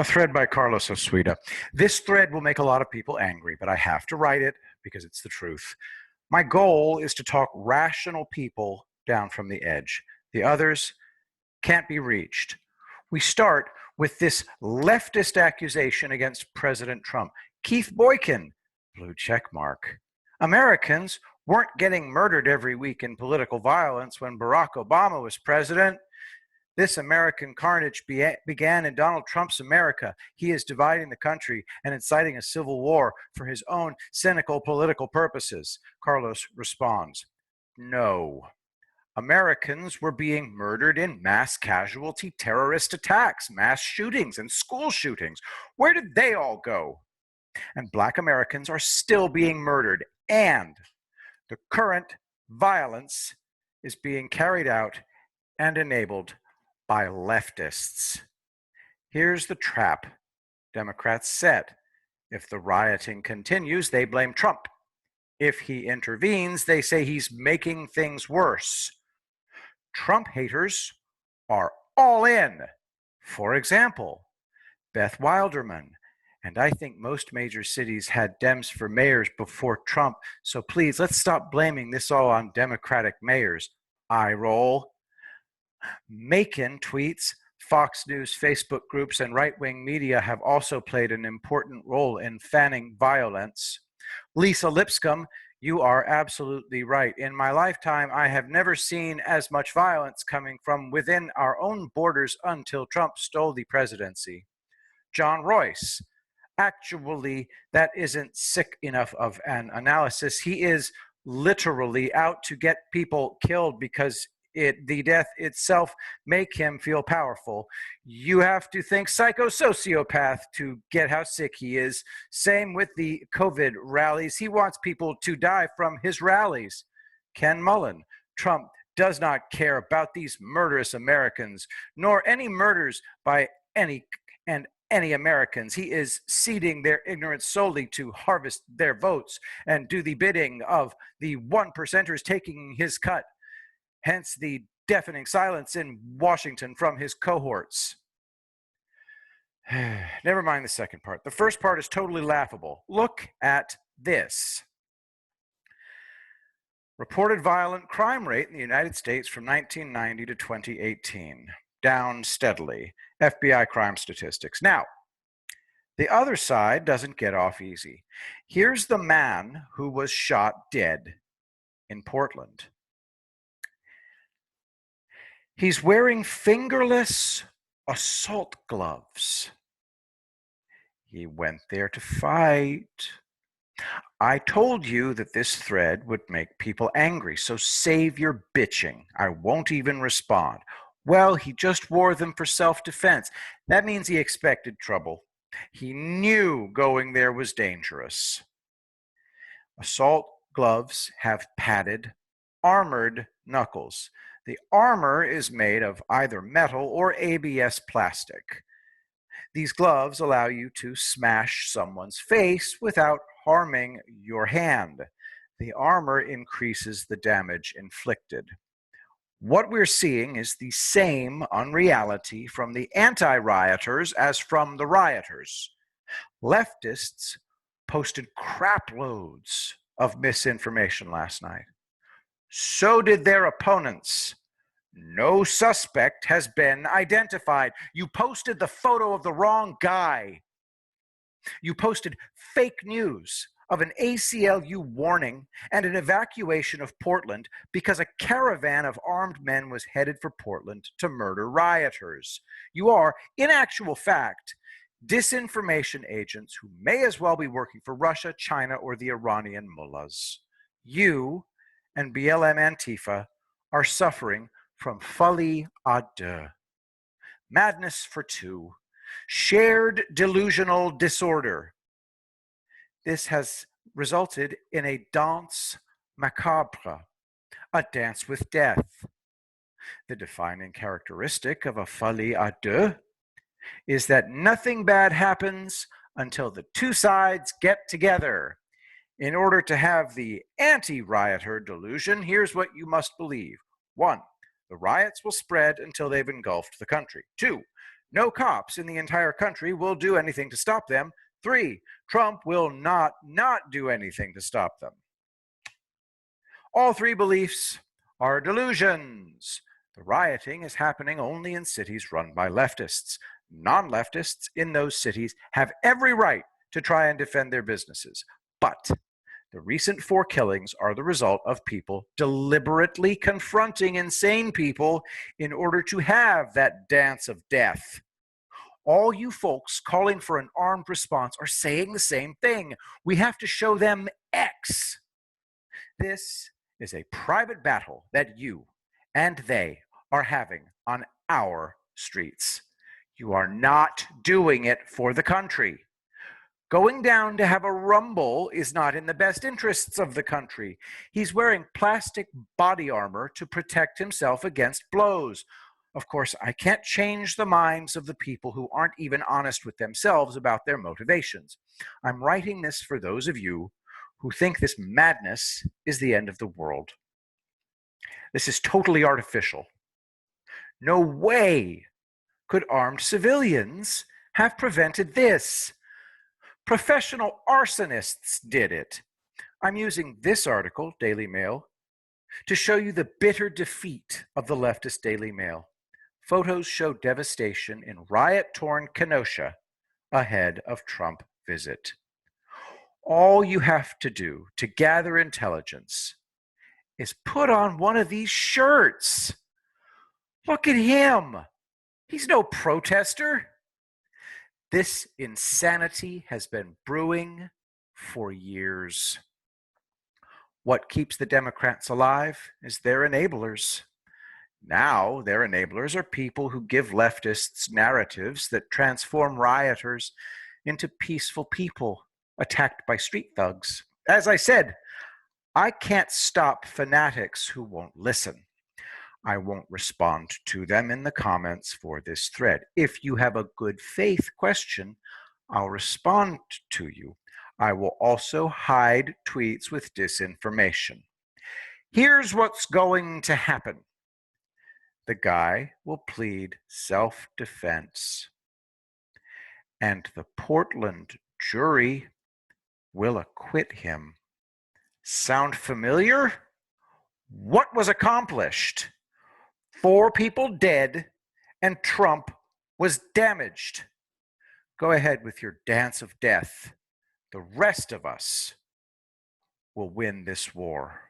A thread by Carlos Osuita. This thread will make a lot of people angry, but I have to write it because it's the truth. My goal is to talk rational people down from the edge. The others can't be reached. We start with this leftist accusation against President Trump. Keith Boykin, blue check mark. Americans weren't getting murdered every week in political violence when Barack Obama was president. This American carnage began in Donald Trump's America. He is dividing the country and inciting a civil war for his own cynical political purposes. Carlos responds, no. Americans were being murdered in mass casualty terrorist attacks, mass shootings, and school shootings. Where did they all go? And Black Americans are still being murdered, and the current violence is being carried out and enabled by leftists. Here's the trap Democrats set. If the rioting continues, they blame Trump. If he intervenes, they say he's making things worse. Trump haters are all in. For example, Beth Wilderman. And I think most major cities had Dems for mayors before Trump. So please, let's stop blaming this all on Democratic mayors. Eye roll. Macon tweets, Fox News, Facebook groups, and right-wing media have also played an important role in fanning violence. Lisa Lipscomb, you are absolutely right. In my lifetime, I have never seen as much violence coming from within our own borders until Trump stole the presidency. John Royce, actually, that isn't sick enough of an analysis. He is literally out to get people killed because the death itself make him feel powerful. You have to think psychosociopath to get how sick he is. Same with the COVID rallies. He wants people to die from his rallies. Ken Mullen, Trump does not care about these murderous Americans, nor any murders by any Americans. He is seeding their ignorance solely to harvest their votes and do the bidding of the 1%ers taking his cut. Hence the deafening silence in Washington from his cohorts. Never mind the second part. The first part is totally laughable. Look at this. Reported violent crime rate in the United States from 1990 to 2018. Down steadily. FBI crime statistics. Now, the other side doesn't get off easy. Here's the man who was shot dead in Portland. He's wearing fingerless assault gloves. He went there to fight. I told you that this thread would make people angry, so save your bitching. I won't even respond. Well, he just wore them for self-defense. That means he expected trouble. He knew going there was dangerous. Assault gloves have padded, armored knuckles. The armor is made of either metal or ABS plastic. These gloves allow you to smash someone's face without harming your hand. The armor increases the damage inflicted. What we're seeing is the same unreality from the anti-rioters as from the rioters. Leftists posted crap loads of misinformation last night. So did their opponents. No suspect has been identified. You posted the photo of the wrong guy. You posted fake news of an ACLU warning and an evacuation of Portland because a caravan of armed men was headed for Portland to murder rioters. You are, in actual fact, disinformation agents who may as well be working for Russia, China, or the Iranian mullahs. You and BLM Antifa are suffering from folie à deux, madness for two, shared delusional disorder. This has resulted in a danse macabre, a dance with death. The defining characteristic of a folie à deux is that nothing bad happens until the two sides get together. In order to have the anti-rioter delusion, here's what you must believe. 1, the riots will spread until they've engulfed the country. 2, No cops in the entire country will do anything to stop them. 3, Trump will not do anything to stop them. All 3 beliefs are delusions. The rioting is happening only in cities run by leftists. Non-leftists in those cities have every right to try and defend their businesses. But the recent 4 killings are the result of people deliberately confronting insane people in order to have that dance of death. All you folks calling for an armed response are saying the same thing. We have to show them X. This is a private battle that you and they are having on our streets. You are not doing it for the country. Going down to have a rumble is not in the best interests of the country. He's wearing plastic body armor to protect himself against blows. Of course, I can't change the minds of the people who aren't even honest with themselves about their motivations. I'm writing this for those of you who think this madness is the end of the world. This is totally artificial. No way could armed civilians have prevented this. Professional arsonists did it. I'm using this article, Daily Mail, to show you the bitter defeat of the leftist Daily Mail. Photos show devastation in riot-torn Kenosha ahead of Trump visit. All you have to do to gather intelligence is put on one of these shirts. Look at him. He's no protester. This insanity has been brewing for years. What keeps the Democrats alive is their enablers. Now, their enablers are people who give leftists narratives that transform rioters into peaceful people attacked by street thugs. As I said, I can't stop fanatics who won't listen. I won't respond to them in the comments for this thread. If you have a good faith question, I'll respond to you. I will also hide tweets with disinformation. Here's what's going to happen. The guy will plead self-defense, and the Portland jury will acquit him. Sound familiar? What was accomplished? 4 people dead, and Trump was damaged. Go ahead with your dance of death. The rest of us will win this war.